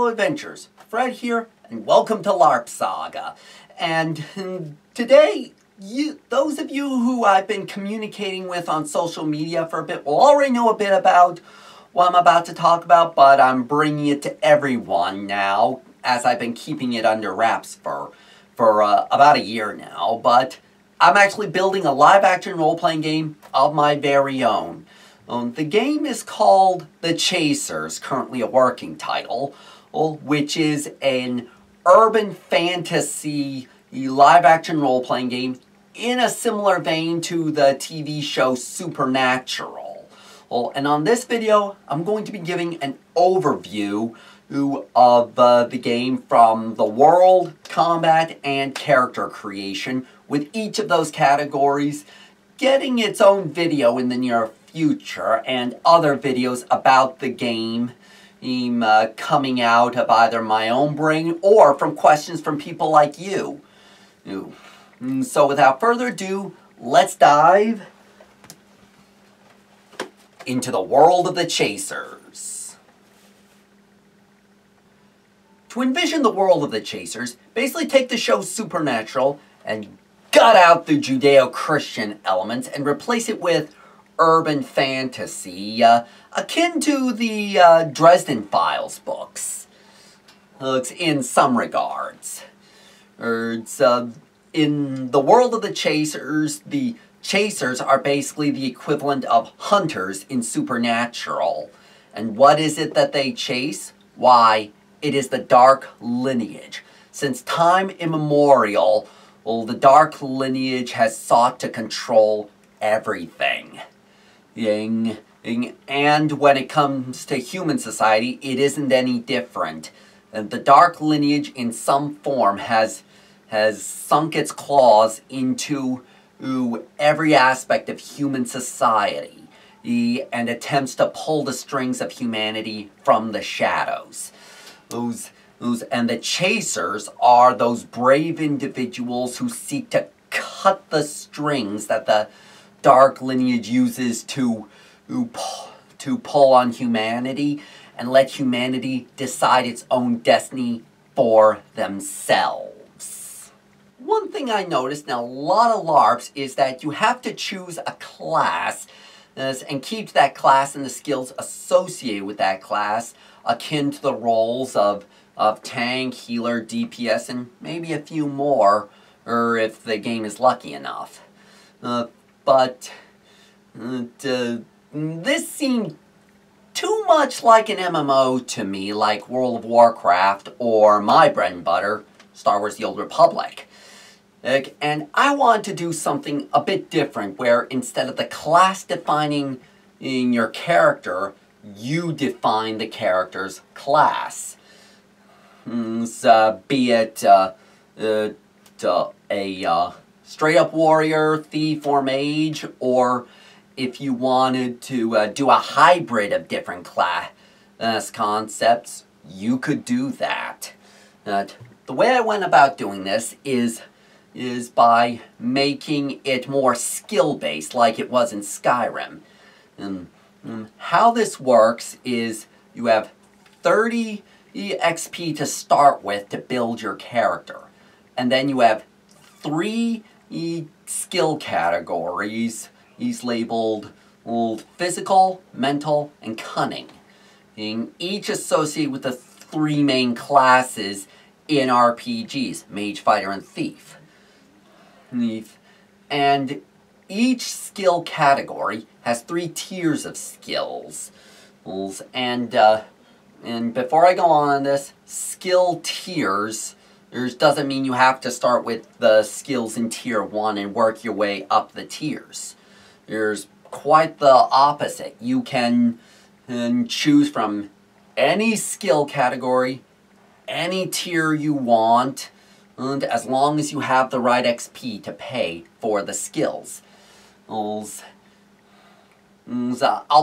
Fellow Adventurers, Fred here, and welcome to LARP Saga. And today, those of you who I've been communicating with on social media for a bit will already know a bit about what I'm about to talk about, but I'm bringing it to everyone now, as I've been keeping it under wraps for about a year now. But I'm actually building a live-action role-playing game of my very own. The game is called The Chasers, currently a working title, which is an urban fantasy live-action role-playing game in a similar vein to the TV show Supernatural. And on this video, I'm going to be giving an overview of the game from the world, combat, and character creation, with each of those categories getting its own video in the near future, and other videos about the game coming out of either my own brain or from questions from people like you. So without further ado, let's dive into the world of the Chasers. To envision the world of the Chasers, basically take the show Supernatural and gut out the Judeo-Christian elements and replace it with urban fantasy, akin to the Dresden Files books, in some regards. In the world of the Chasers are basically the equivalent of hunters in Supernatural. And what is it that they chase? Why, it is the Dark Lineage. Since time immemorial, the Dark Lineage has sought to control everything. And when it comes to human society, it isn't any different. The Dark Lineage in some form has sunk its claws into every aspect of human society and attempts to pull the strings of humanity from the shadows. And the Chasers are those brave individuals who seek to cut the strings that the Dark Lineage uses to pull on humanity and let humanity decide its own destiny for themselves. One thing I noticed in a lot of LARPs is that you have to choose a class and keep that class and the skills associated with that class, akin to the roles of tank, healer, DPS, and maybe a few more, or if the game is lucky enough. But this seemed too much like an MMO to me, like World of Warcraft or my bread and butter, Star Wars The Old Republic. And I wanted to do something a bit different, where instead of the class defining in your character, you define the character's class. Be it a straight-up warrior, thief, or mage, or if you wanted to do a hybrid of different class concepts, you could do that. The way I went about doing this is by making it more skill-based, like it was in Skyrim. How this works is you have 30 XP to start with to build your character. And then you have 3 skill categories. He's labeled physical, mental, and cunning. Each associated with the 3 main classes in RPGs, Mage, Fighter, and Thief. And each skill category has 3 tiers of skills. And before I go on this, skill tiers doesn't mean you have to start with the skills in tier 1 and work your way up the tiers. There's quite the opposite. You can choose from any skill category, any tier you want, and as long as you have the right XP to pay for the skills. I'll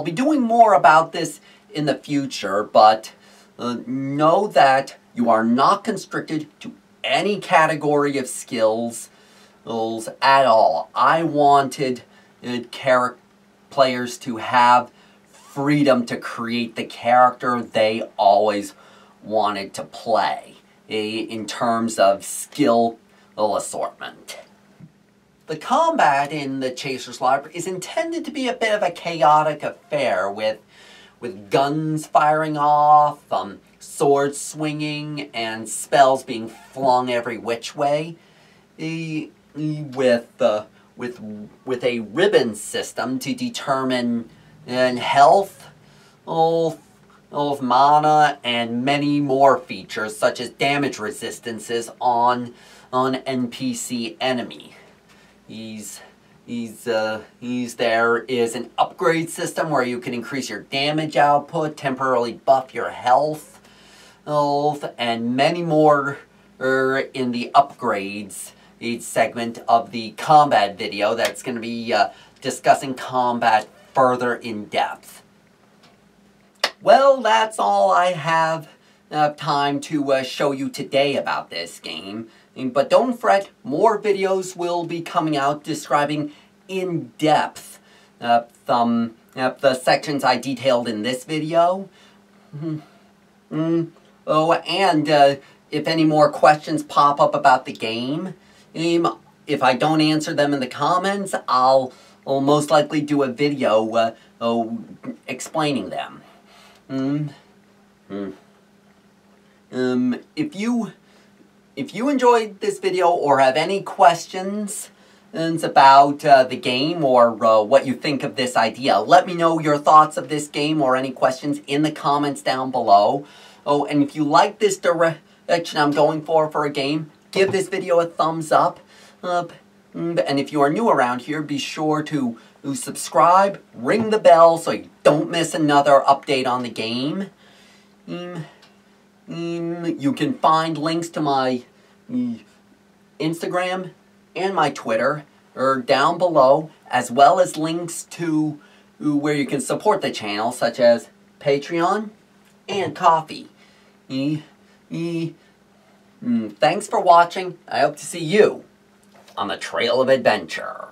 be doing more about this in the future, but know that you are not constricted to any category of skills at all. I wanted players to have freedom to create the character they always wanted to play in terms of skill assortment. The combat in the Chaser's LARP is intended to be a bit of a chaotic affair with guns firing off, swords swinging, and spells being flung every which way, with a ribbon system to determine health, of mana, and many more features such as damage resistances on NPC enemy. There is an upgrade system where you can increase your damage output, temporarily buff your health, and many more in the upgrades segment of the combat video that's going to be discussing combat further in depth. Well, that's all I have time to show you today about this game. But don't fret, more videos will be coming out describing in depth the sections I detailed in this video. Oh, and if any more questions pop up about the game, if I don't answer them in the comments, I'll most likely do a video explaining them. If you enjoyed this video or have any questions about the game or what you think of this idea, let me know your thoughts of this game or any questions in the comments down below. Oh, and if you like this direction I'm going for a game, give this video a thumbs up. And if you are new around here, be sure to subscribe, ring the bell so you don't miss another update on the game. You can find links to my Instagram and my Twitter down below, as well as links to where you can support the channel, such as Patreon and Ko-fi. Thanks for watching. I hope to see you on the trail of adventure.